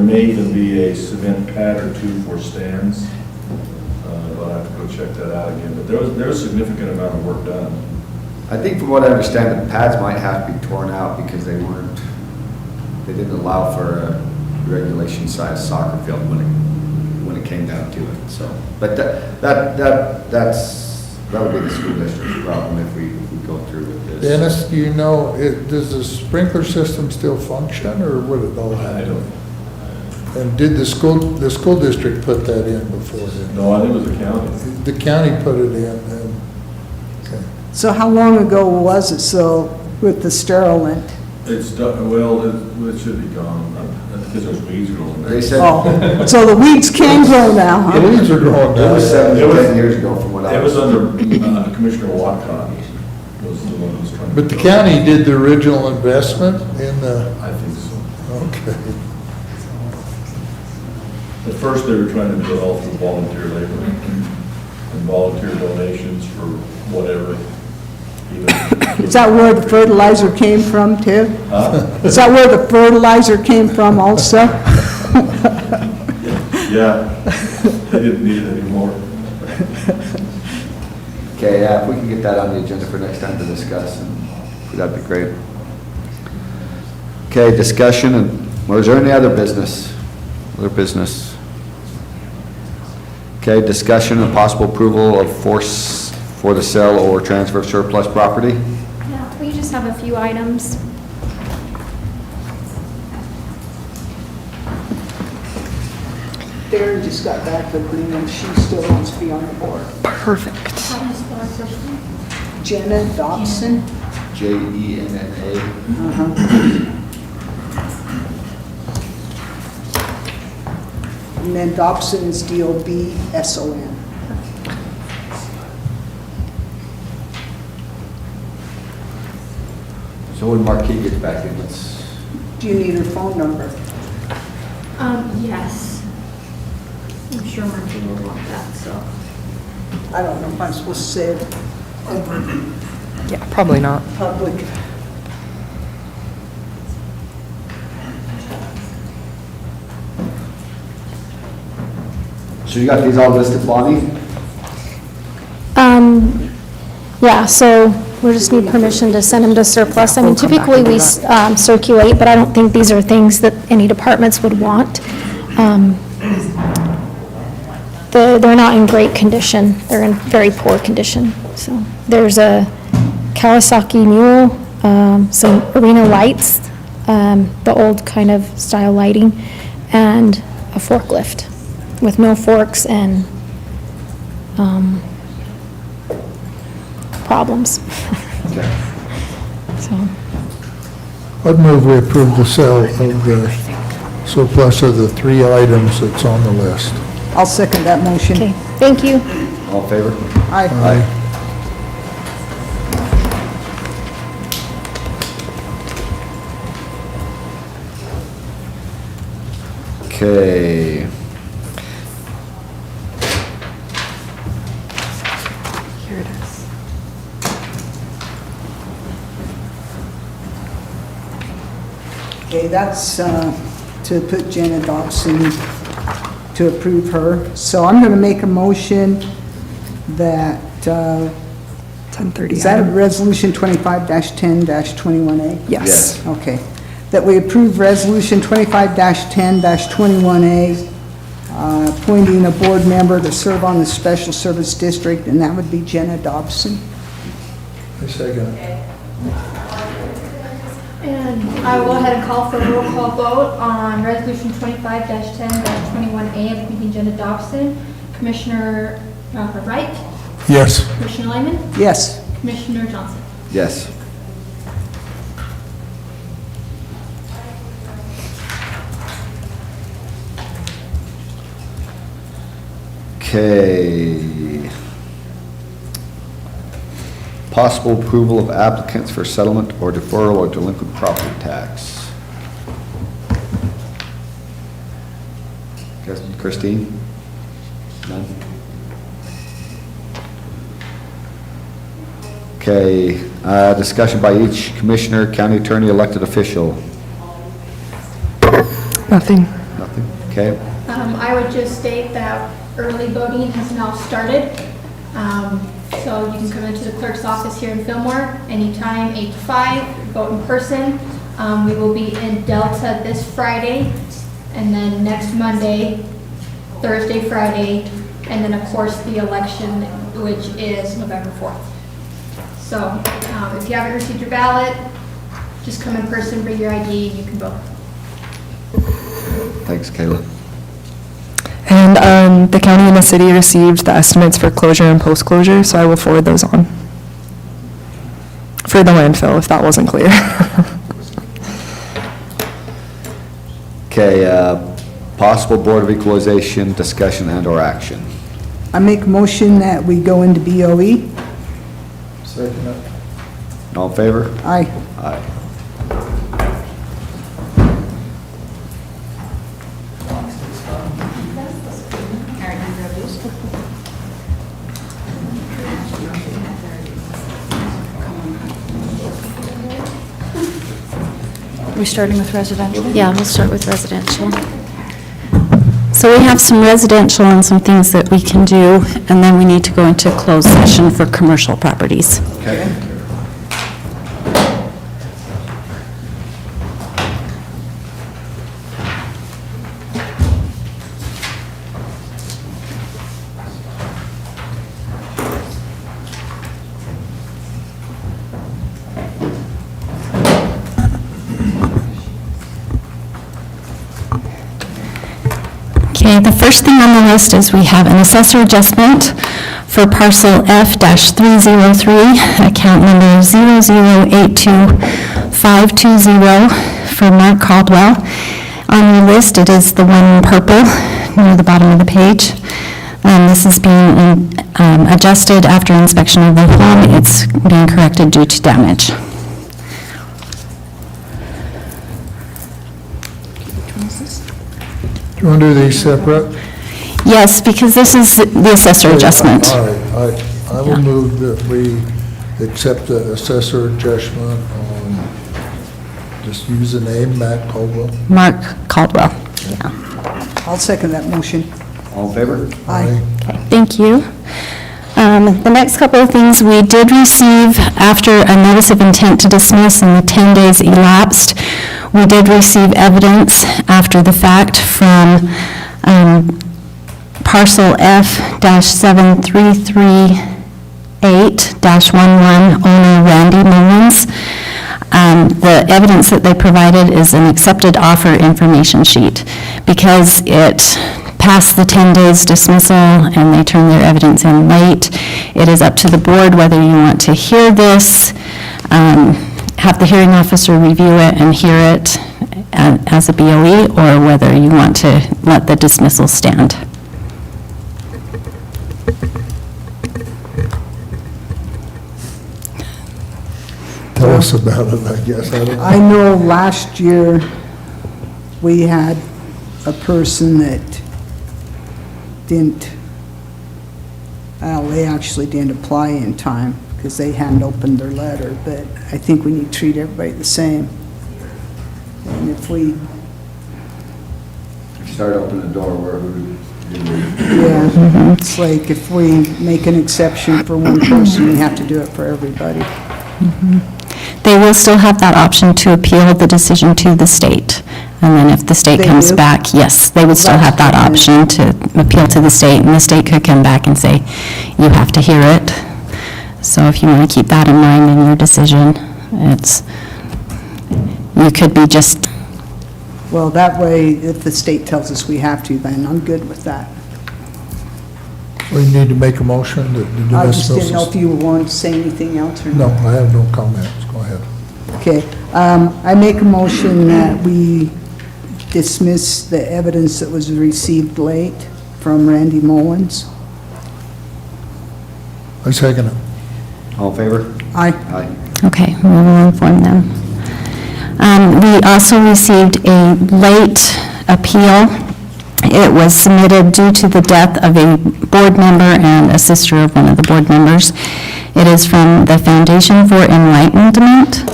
may even be a cement pad or two for stands. But I have to go check that out again. But there was a significant amount of work done. I think from what I understand, the pads might have to be torn out because they didn't allow for a regulation size soccer field when it came down to it, so. But that would be the school district's problem if we go through with this. Dennis, do you know, does the sprinkler system still function, or would it all I happen? don't, And did the school district put that in before then? no, I think it was the county. The county put it in, and, okay. So how long ago was it, so, with the sterilant? It's done, well, it should be gone, because there's weeds growing there. They said, Oh, so the weeds can grow now, The huh? weeds are growing it was down. 7 to 10 years ago from what I It was. was under Commissioner Watcott, was the one who was trying to. But the county did the original investment in the, I think so. okay. At first, they were trying to do it all through volunteer labor and volunteer donations for whatever. Is that where the fertilizer came from, too? Is that where the fertilizer came from also? Yeah, they didn't need it anymore. Okay, yeah, if we can get that on the agenda for next time to discuss, and that'd be great. Okay, discussion, and, or is there any other business? Other business? Okay, discussion and possible approval of force for the sale or transfer of surplus property? Yeah, we just have a few items. Darren just got back with me, and she still wants to be on the board. Perfect. How do you spell her first name? Jenna Dobson? Jenna. And then Dobson is Dobson. So when Marquis gets back in, let's, Do you need her phone number? Yes. I'm sure Marty will want that, so. I don't know if I'm supposed to say it over Yeah, probably not. public. so you got these all listed, Bonnie? Yeah, so we just need permission to send them to surplus. I mean, We'll come back typically and do we circulate, but I don't think these are things that any departments would want. They're not in great condition. They're in very poor condition. So there's a Kawasaki mule, some arena lights, the old kind of style lighting, and a forklift with no forks and problems. Okay. So, I'd move we approve the sale of the surplus of the 3 items that's on the list. I'll second that motion. okay, thank you. All in favor? Aye. Okay. Here it is. Okay, that's to put Jenna Dobson, to approve her. So I'm going to make a motion that, 10:30. is that a resolution 25-10-21A? Yes. Okay. That we approve resolution 25-10-21A, appointing a board member to serve on the special service district, and that would be Jenna Dobson. I second it. And I will go ahead and call for a roll call vote on Resolution 25-10-21A, appointing Jenna Dobson. Commissioner Wright, Yes. Commissioner Lyman, Yes. Commissioner Johnson. Yes. Okay. Possible approval of applicants for settlement or deferral or delinquent property tax. Christine? None? Okay, discussion by each commissioner, county attorney, elected official. Nothing. Nothing. Okay, I would just state that early voting has now started. So you can come into the clerk's office here in Fillmore anytime, 8 to 5, vote in person. We will be in Delta this Friday, and then next Monday, Thursday, Friday, and then of course the election, which is November 4th. So if you haven't received your ballot, just come in person, bring your ID, and you can vote. thanks, Kayla. And the county and the city received the estimates for closure and post-closure, so I will forward those on. For the landfill, if that wasn't clear. Okay, possible Board of Equalization discussion and/or action. I make a motion that we go into BOE. Second it. All in favor? Aye. Aye. We're starting with residential? Yeah, we'll start with residential. So we have some residential and some things that we can do, and then we need to go into closed session for commercial properties. Okay. Okay, the first thing on the list is we have an assessor adjustment for parcel F-303, account number 0082520 for Mark Caldwell. On your list, it is the one in purple near the bottom of the page. This is being adjusted after inspection of the home. It's being corrected due to damage. Do you want to do these separate? Yes, because this is the assessor adjustment. All right, I will move that we accept the assessor adjustment on, just use the name, Matt Caldwell. Mark Caldwell. I'll second that motion. All in favor? Aye. Okay, thank you. The next couple of things, we did receive, after a notice of intent to dismiss and the 10 days elapsed, we did receive evidence after the fact from parcel F-7338-11, owner Randy Mullins. The evidence that they provided is an accepted offer information sheet. Because it passed the 10 days dismissal and they turned their evidence in late, it is up to the board whether you want to hear this, have the hearing officer review it and hear it as a BOE, or whether you want to let the dismissal stand. Tell us about it, I guess. I don't know. I know last year, we had a person that didn't, well, they actually didn't apply in time because they hadn't opened their letter, but I think we need to treat everybody the same. And if we, Start opening the door where who did we? yeah, it's like if we make an exception for one person, we have to do it for everybody. They will still have that option to appeal the decision to the state. And then if the state They comes do? back, yes, they would still have that option to appeal to the state, and the state could come back and say, you have to hear it. So if you want to keep that in mind in your decision, you could be just, Well, that way, if the state tells us we have to, then I'm good with that. We need to make a motion that the I just didn't know if dismissal. you wanted to say anything else or No, not. I have no comments. Go ahead. Okay, I make a motion that we dismiss the evidence that was received late from Randy Mullins. I second it. All in favor? Aye. Aye. okay, we will inform them. We also received a late appeal. It was submitted due to the death of a board member and a sister of one of the board members. It is from the Foundation for Enlightenment.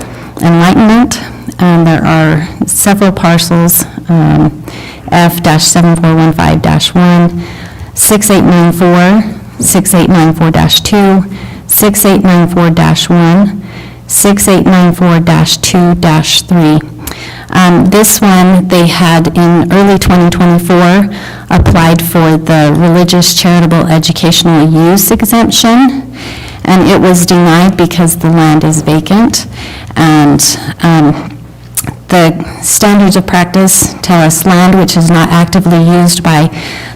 There are several parcels, F-7415-1, 6894, 6894-2, 6894-1, 6894-2-3. This one, they had in early 2024 applied for the religious charitable educational use exemption, and it was denied because the land is vacant. And the standards of practice tell us land which is not actively used by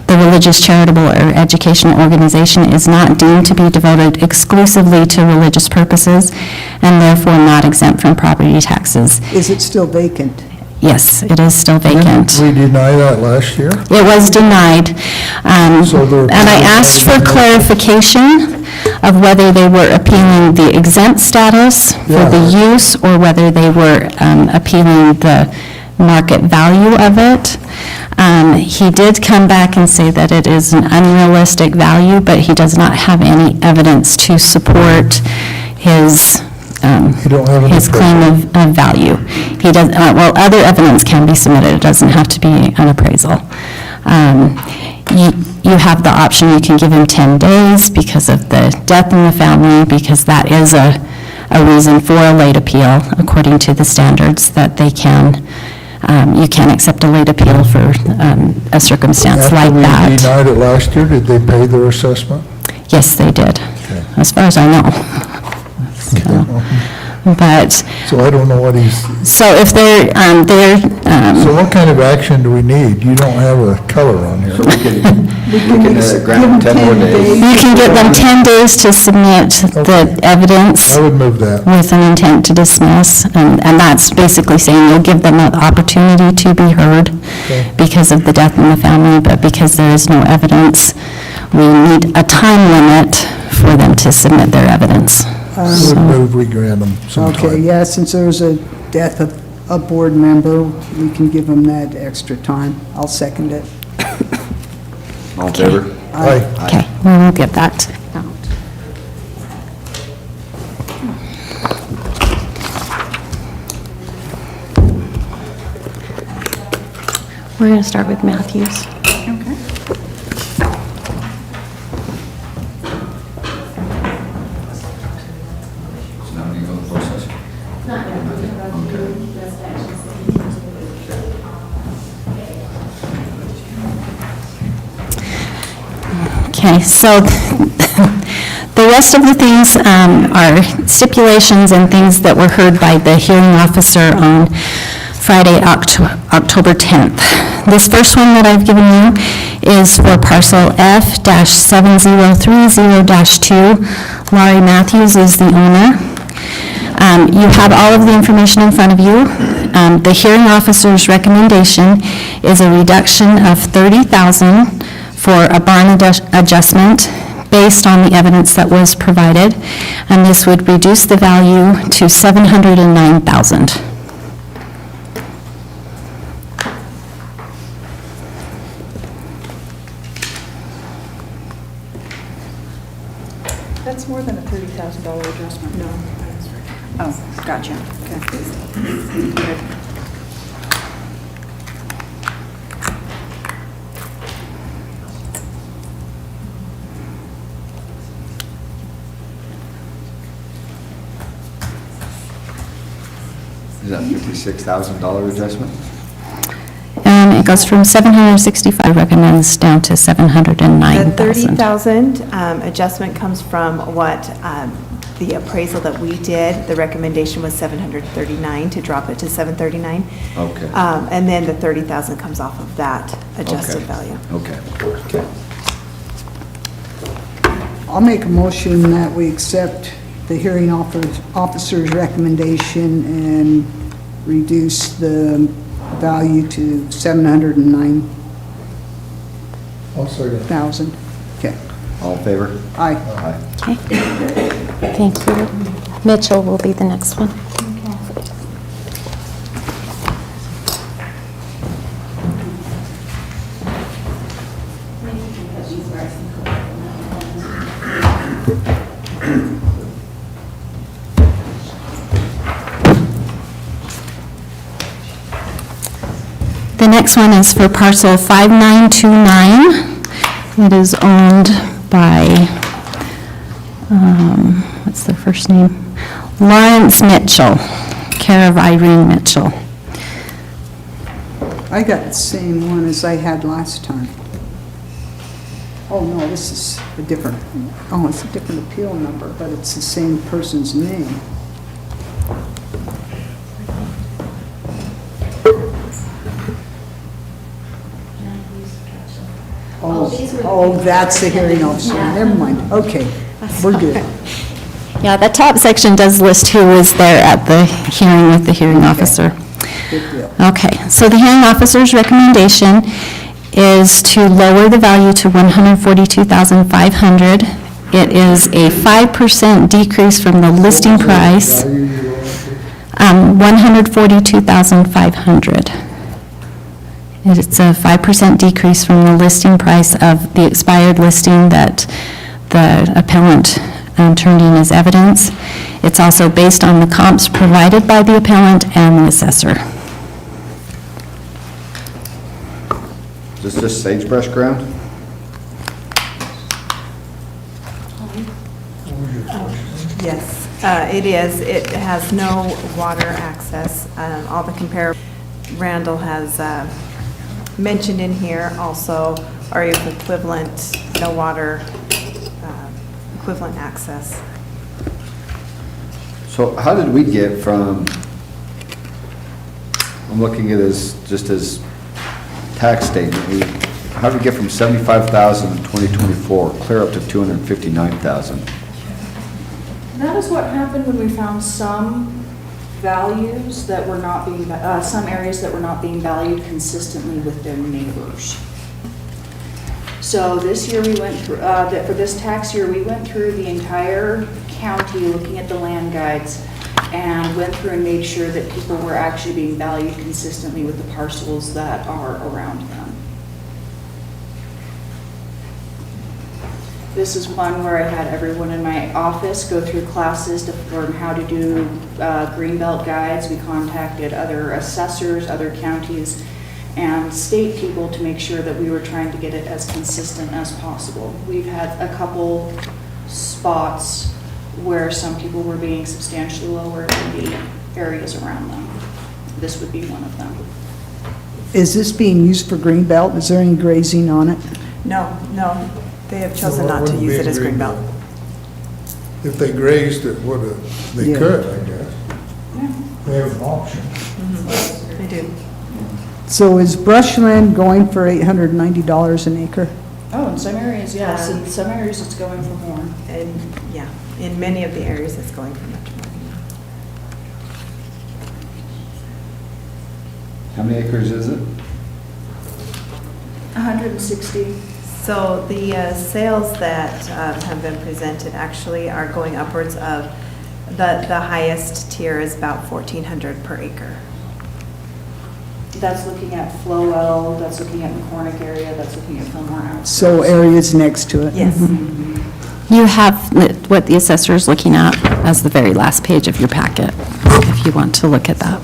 the religious charitable or educational organization is not deemed to be devoted exclusively to religious purposes and therefore not exempt from property taxes. Is it still vacant? Yes, it is still vacant. We denied that last year? It was denied. So they're- And I asked for clarification of whether they were appealing the exempt status for the Yeah. use or whether they were appealing the market value of it. He did come back and say that it is an unrealistic value, but he does not have any evidence to support his You don't have any his claim of value. He does, well, other evidence can be submitted, it doesn't have to be an appraisal. You have the option, you can give him 10 days because of the death in the family, because that is a reason for a late appeal, according to the standards, that they can, you can accept a late appeal for a circumstance like After we that. denied it last year, did they pay their assessment? Yes, they did, as far as I know. So, but, So I don't know what he's, so if they're, so what kind of action do we need? You don't have a color on here. So we can grant them 10 more days. you can give them 10 days to submit the evidence I would move that. with an intent to dismiss, and that's basically saying you'll give them an opportunity to be heard Okay. because of the death in the family, but because there is no evidence, we need a time limit for them to submit their evidence. I would move we grant them some time. Okay, yeah, since there was a death of a board member, we can give them that extra time. I'll second it. All in favor? Aye. Okay, we will get that out. We're going to start with Matthews. So now we go to the closed session? Okay, so the rest of the things are stipulations and things that were heard by the hearing officer on Friday, October 10th. This first one that I've given you is for parcel F-7030-2. Laurie Matthews is the owner. You have all of the information in front of you. The hearing officer's recommendation is a reduction of $30,000 for a barn adjustment based on the evidence that was provided, and this would reduce the value to $709,000. That's more than a $30,000 adjustment. No. Oh, gotcha. Okay. Is that $56,000 adjustment? It goes from 765 recommends down to The 709,000. 30,000 adjustment comes from what the appraisal that we did. The recommendation was 739 to drop it to 739. Okay. And then the 30,000 comes off of that adjusted Okay. value. Okay, okay. I'll make a motion that we accept the hearing officer's recommendation and reduce the value to $709,000. I'll second. Okay. All in favor? Aye. Aye. Okay. Thank you. Mitchell will be the next one. The next one is for parcel 5929. It is owned by, what's their first name? Lawrence Mitchell, care of Irene Mitchell. I got the same one as I had last time. Oh, no, this is a different, oh, it's a different appeal number, but it's the same person's name. Oh, that's the hearing officer, never mind, okay, we're good. Yeah, the top section does list who was there at the hearing with the hearing officer. Good deal. Okay, so the hearing officer's recommendation is to lower the value to $142,500. It is a 5% decrease from the listing price, $142,500. It's a 5% decrease from the listing price of the expired listing that the appellant turned in as evidence. It's also based on the comps provided by the appellant and the assessor. Is this just sagebrush ground? Yes, it is. It has no water access. All the Randall has mentioned in here also are equivalent, no water, equivalent access. So how did we get from, I'm looking at this just as tax statement, how did we get from 75,000 in 2024 clear up to 259,000? That is what happened when we found some values that were not being, some areas that were not being valued consistently with their neighbors. So this year we went through, for this tax year, we went through the entire county looking at the land guides and went through and made sure that people were actually being valued consistently with the parcels that are around them. This is one where I had everyone in my office go through classes to learn how to do greenbelt guides. We contacted other assessors, other counties, and state people to make sure that we were trying to get it as consistent as possible. We've had a couple spots where some people were being substantially lower than the areas around them. This would be one of them. Is this being used for greenbelt? Is there any grazing on it? No, they have chosen not to use it as greenbelt. If they grazed it, they Yeah. could, I guess. They have an option. They do. So is brushland going for $890 an acre? Oh, in some areas, yes. In some areas, it's going for more. And, yeah, in many of the areas, it's going for much more. How many acres is it? 160. So the sales that have been presented actually are going upwards of, the highest tier is about $1,400 per acre. That's looking at Flowell, that's looking at McCormick area, that's looking at Fillmore House. So areas next to it? Yes. You have what the assessor is looking at as the very last page of your packet, if you want to look at that.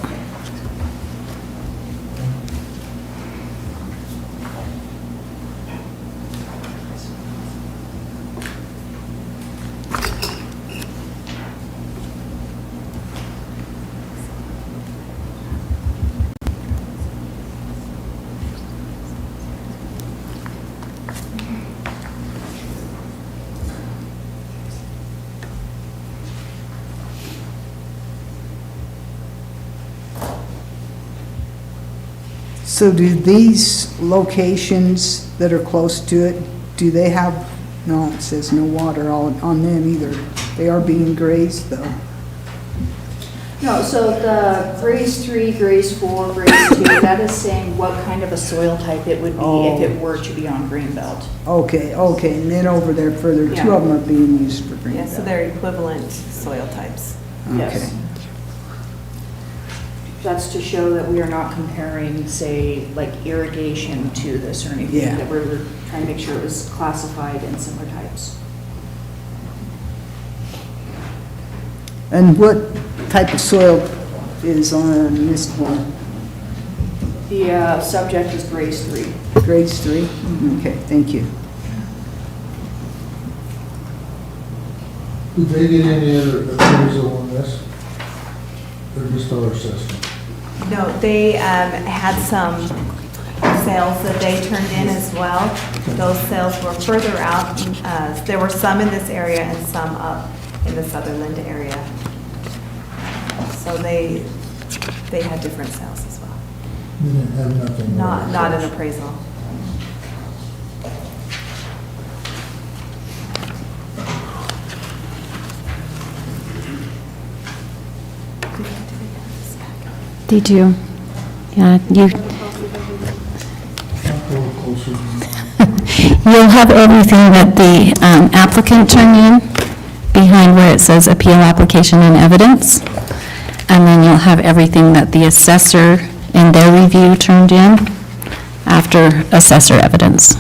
So do these locations that are close to it, do they have, no, it says no water on them either. They are being grazed though. No, so the grades 3, grades 4, grades 2, that is saying what kind of a soil type it would be if it were to be on greenbelt. Okay, and then over there further, two Yeah. of them are being used for greenbelt. Yeah, so they're equivalent soil types. Yes. Okay. That's to show that we are not comparing, say, like irrigation to this or anything. Yeah. That we're trying to make sure it was classified in similar types. And what type of soil is on this one? The subject is grades 3. Grades 3? Okay, thank you. Did they get any other appraisal on this? Or just our assessment? No, they had some sales that they turned in as well. Those sales were further out. There were some in this area and some up in the Sutherland area. So they had different sales as well. We didn't have nothing. Not an appraisal. They do. Yeah, you, A little closer than you'll have everything that the applicant turned in behind where it says appeal application and evidence. And then you'll have everything that the assessor in their review turned in after assessor evidence.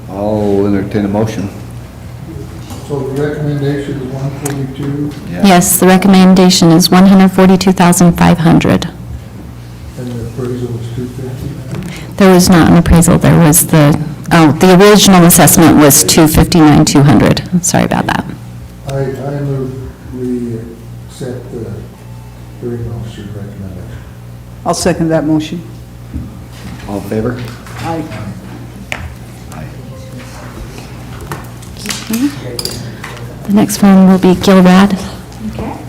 I'll entertain a motion. So the recommendation is 142, Yes, the recommendation is $142,500. and the appraisal was 250. There was not an appraisal, there was the original assessment was $259,200. Sorry about that. I move we accept the hearing officer's recommendation. I'll second that motion. All in favor? Aye. The next one will be Gilrad. Okay.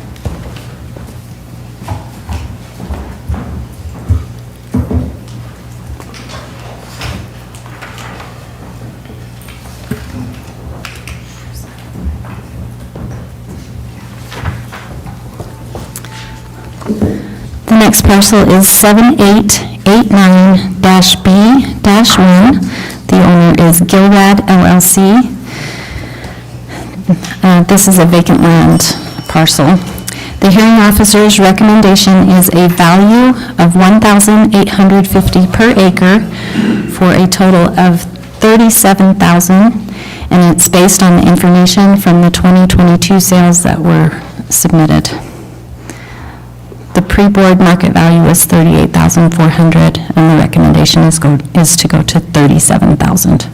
The next parcel is 7889-B-1. The owner is Gilrad LLC. This is a vacant land parcel. The hearing officer's recommendation is a value of $1,850 per acre for a total of $37,000, and it's based on the information from the 2022 sales that were submitted. The pre-board market value was $38,400, and the recommendation is to go to $37,000.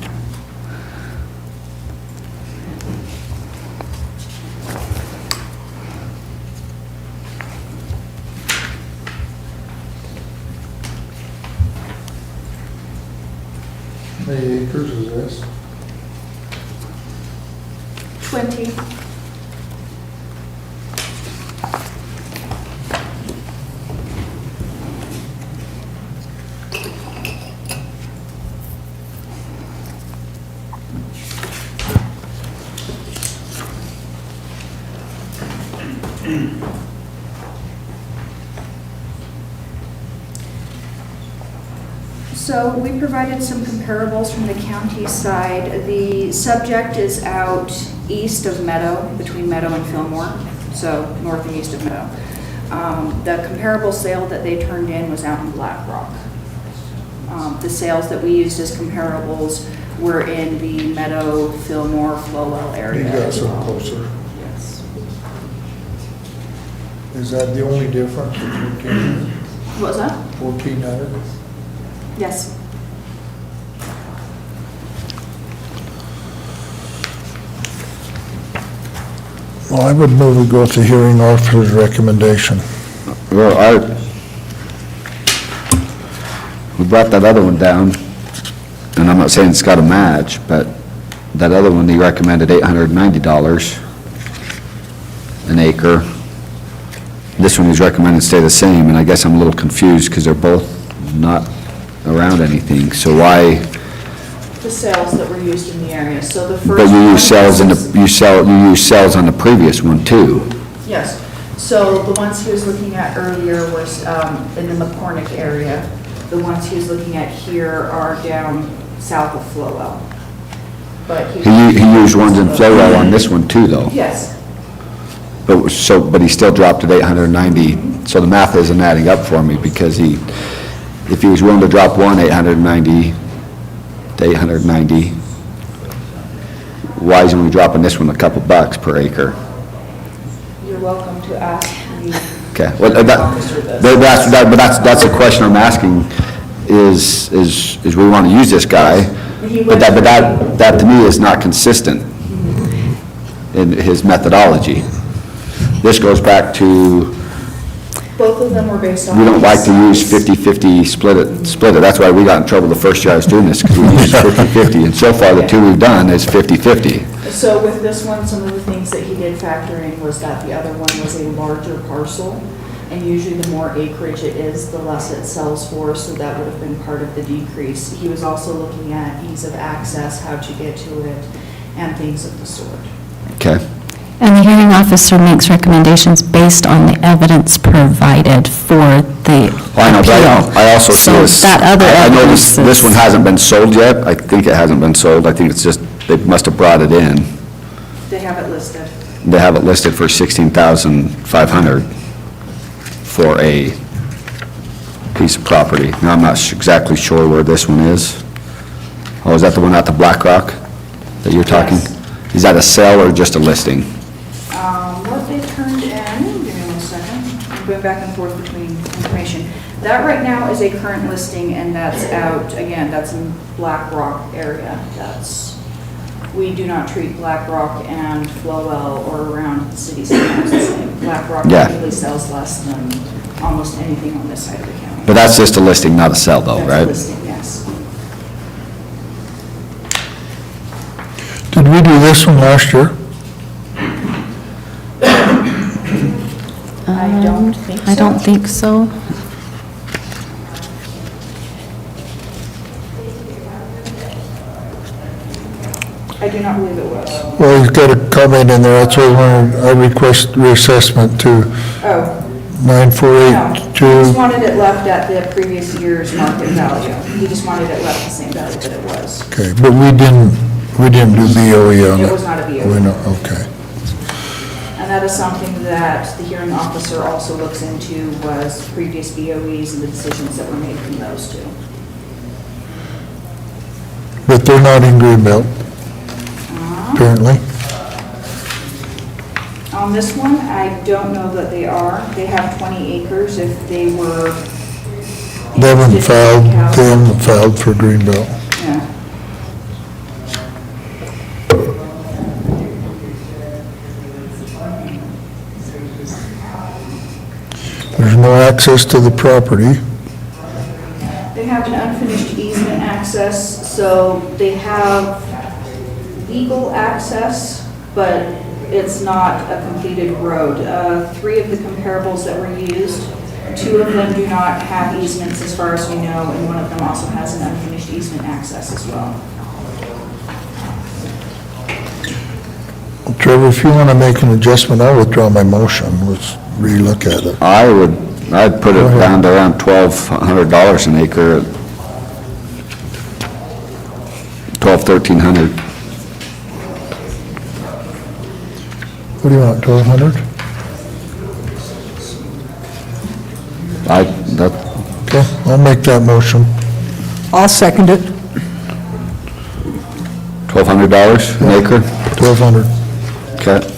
How many acres is this? 20. So we provided some comparables from the county side. The subject is out east of Meadow, between Meadow and Fillmore, so north and east of Meadow. The comparable sale that they turned in was out in Black Rock. The sales that we used as comparables were in the Meadow, Fillmore, Flowell area. You got as some well. closer. Yes. Is that the only difference between What was that? 1,400? Yes. Well, I would move we go with the hearing officer's recommendation. Well, we brought that other one down, and I'm not saying it's got a match, but that other one, he recommended $890 an acre. This one he's recommending stay the same, and I guess I'm a little confused because they're both not around anything. So why the sales that were used in the area. So the first. But you one use cells in was- the, you use cells on the previous one too. Yes, so the ones he was looking at earlier was in the McCormick area. The ones he was looking at here are down south of Flowell. But He used ones in Flowell on this one too, though. Yes, But he still dropped it 890, so the math isn't adding up for me, because if he was willing to drop one 890 to 890, why isn't we dropping this one a couple bucks per acre? you're welcome to ask the Okay, well, officer this. that's the question I'm asking, is we want to use this guy, but that to me is not consistent in his methodology. This goes back to, Both of them were based on. we don't like to use size. 50-50 split it. That's why we got in trouble the first year I was doing this, because we used 50-50, and so far, the two we've done is 50-50. So with this one, some of the things that he did factor in was that the other one was a larger parcel, and usually the more acreage it is, the less it sells for, so that would have been part of the decrease. He was also looking at ease of access, how to get to it, and things of the sort. Okay, And the hearing officer makes recommendations based on the evidence provided for the I know, but appeal. I also see So this. that other I know evidence this is- one hasn't been sold yet. I think it hasn't been sold. I think it's just, they must have brought it in. They have it listed. They have it listed for $16,500 for a piece of property. Now, I'm not exactly sure where this one is. Oh, is that the one at the Black Rock that you're talking? Yes. Is that a sale or just a listing? What they turned in, give me 1 second, I'm going back and forth between information. That right now is a current listing, and that's out, again, that's in Black Rock area. We do not treat Black Rock and Flowell or around the city sometimes the same. Black Rock Yeah. typically sells less than almost anything on this side of the county. But that's just a listing, not a sale though, That's a right? listing, yes. Did we do this one last year? I don't think so. I don't think so. I do not believe it was. Well, he's got a comment in there, that's why I request reassessment to Oh, no. He just 9482. wanted it left at the previous year's market value. He just wanted it left the same value that it was. Okay, but we didn't do BOE on it. It was not a BOE. We know, okay. And that is something that the hearing officer also looks into, was previous BOEs and the decisions that were made from those two. But they're not in Greenbelt, apparently. On this one, I don't know that they are. They have 20 acres if they were. They haven't interested in cows. filed for Greenbelt. Yeah. There's no access to the property. They have an unfinished easement access, so they have legal access, but it's not a completed road. 3 of the comparables that were used, 2 of them do not have easements as far as we know, and 1 of them also has an unfinished easement access as well. Trevor, if you want to make an adjustment, I'll withdraw my motion. Let's relook at it. I'd put it down to around $1,200 an acre, $1,300. What do you want, 1,200? Okay, I'll make that motion. I'll second it. $1,200 an acre? 1,200. Okay.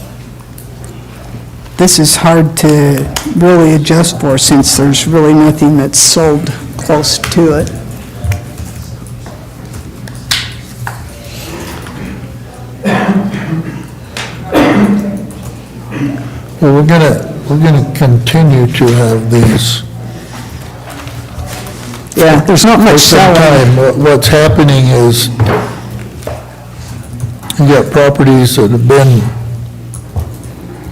This is hard to really adjust for since there's really nothing that's sold close to it. Well, we're gonna continue to have these. Yeah, there's not For much some selling. time, what's happening is you got properties that have been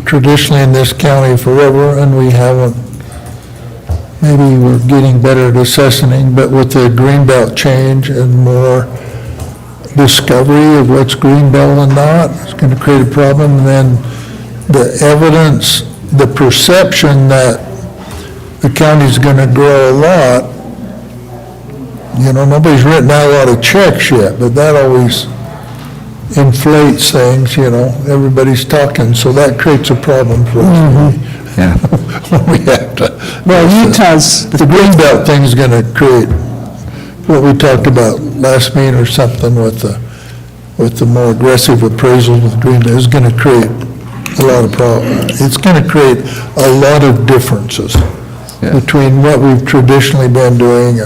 traditionally in this county forever, and we haven't, maybe we're getting better at assessing, but with the Greenbelt change and more discovery of what's greenbelt and not. It's gonna create a problem, and then the evidence, the perception that the county's gonna grow a lot, nobody's written out a lot of checks yet, but that always inflates things, everybody's talking, so that creates a problem for us. Yeah. We have to. Well, Utah's, The greenbelt thing's gonna create what we talked about last meeting or something with the more aggressive appraisals with greenbelt, is gonna create a lot of problems. It's gonna create a lot of differences Yeah. between what we've traditionally been doing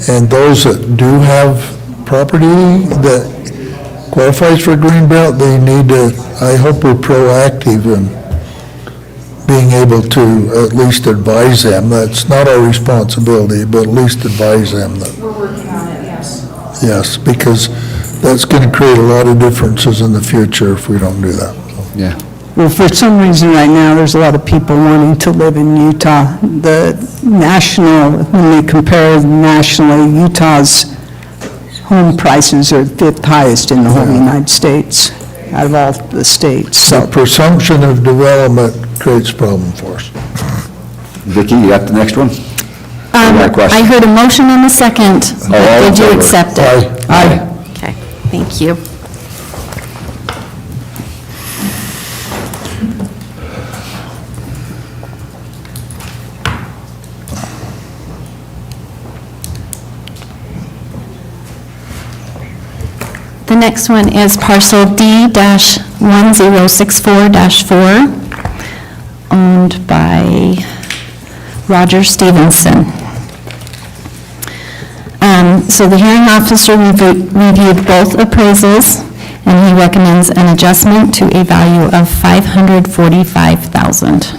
and those that do have property that qualifies for greenbelt. They need to, I hope we're proactive in being able to at least advise them. That's not our responsibility, but at least advise them that, We're working on it, yes. yes, because that's going to create a lot of differences in the future if we don't do that. Yeah. well, for some reason right now, there's a lot of people wanting to live in Utah. The national, when they compare nationally, Utah's home prices are fifth highest in the whole United States, out of all the states, So so. presumption of development creates a problem for us. Vicki, you got the next one? You got a question? I heard a motion and a second. Oh, all in Did you favor? accept it? Aye. Okay, thank you. The next one is parcel D-1064-4, owned by Roger Stevenson. So the hearing officer reviewed both appraisals, and he recommends an adjustment to a value of $545,000.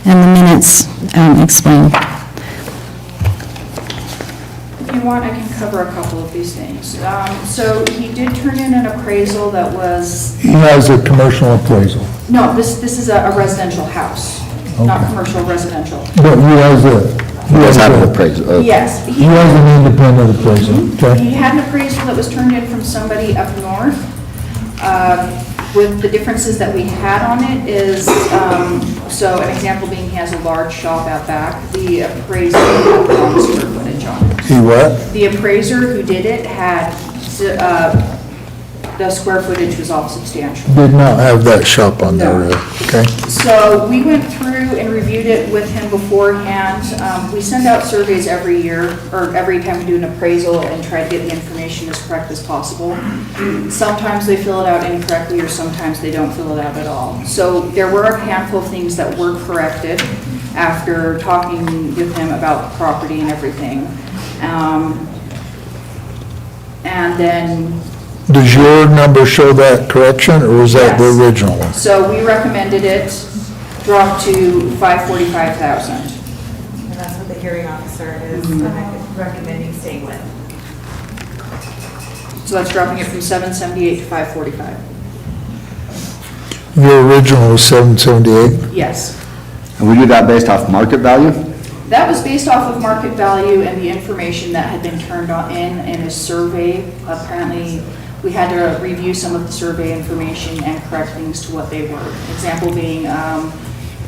And the minutes explain. If you want, I can cover a couple of these things. So he did turn in an appraisal that was, He has a commercial appraisal, no, this is a residential house, not Okay. commercial, residential. but he has Let's have an appraisal. Yes. He has an independent appraisal, okay? He had an appraisal that was turned in from somebody up north. With the differences that we had on it is, so an example being he has a large shop out back. The appraiser had the wrong square footage on it. He what? The appraiser who did it had, the square footage was off substantial. Did not have that shop on there, No. okay? So we went through and reviewed it with him beforehand. We send out surveys every year, or every time we do an appraisal, and try to get the information as correct as possible. Sometimes they fill it out incorrectly, or sometimes they don't fill it out at all. So there were a handful of things that were corrected after talking with him about the property and everything. And then Does your number show that correction, or was that the Yes. original one? So we recommended it drop to 545,000. And that's what the hearing officer is recommending staying with. So that's dropping it from 778 to 545. Your original was 778? Yes. And we do that based off market value? That was based off of market value and the information that had been turned in a survey. Apparently, we had to review some of the survey information and correct things to what they were. Example being,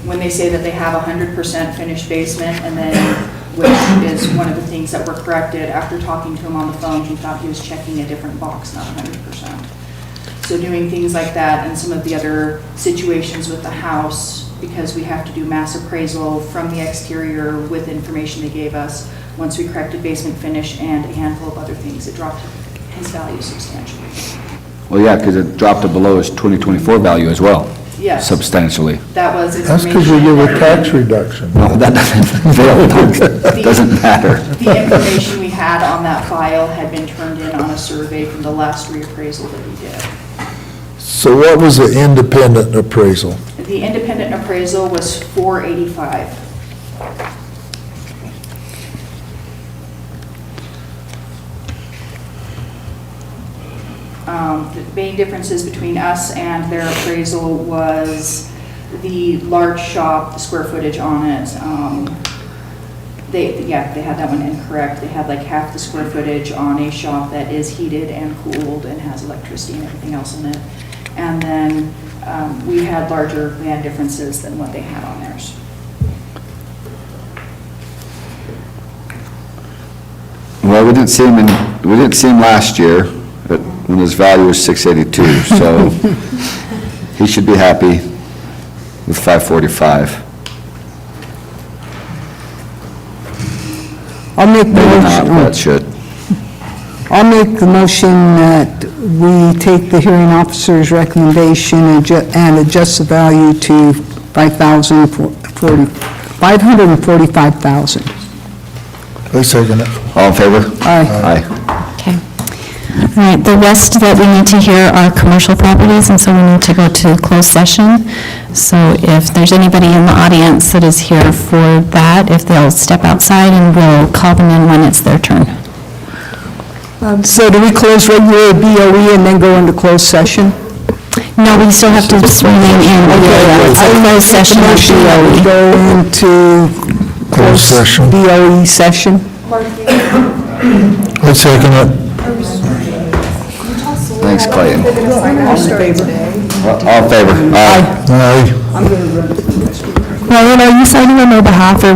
when they say that they have 100% finished basement, and then, which is one of the things that were corrected, after talking to him on the phone, he thought he was checking a different box, not 100%. So doing things like that and some of the other situations with the house, because we have to do mass appraisal from the exterior with information they gave us. Once we corrected basement finish and a handful of other things, it dropped his value substantially. Well, yeah, because it dropped to below his 2024 value as well. Yes. Substantially. That was That's information. because we give a that- tax reduction. No, that doesn't matter. The information we had on that file had been turned in on a survey from the last reappraisal that we did. So what was the independent appraisal? The independent appraisal was 485. The main differences between us and their appraisal was the large shop, the square footage on it, They had that one incorrect. They had like half the square footage on a shop that is heated and cooled and has electricity and everything else in it. And then we had differences than what they had on theirs. Well, we didn't see him last year, when his value was 682, so he should be happy with 545. I'll make the Maybe not, motion. but should. I'll make the motion that we take the hearing officer's recommendation and adjust the value to $545,000. I second it. All in favor? Aye. Aye. Okay. All right, the rest that we need to hear are commercial properties, and so we need to go to closed session. So if there's anybody in the audience that is here for that, if they'll step outside, and we'll call them in when it's their turn. So do we close regular BOE and then go into closed session? No, we still have to just remain in. It's a closed session of BOE. Go into Closed session. BOE session. I second it. Thanks, Clayton. All in favor? All in favor? Aye. Aye. Ryan, are you signing on their behalf, or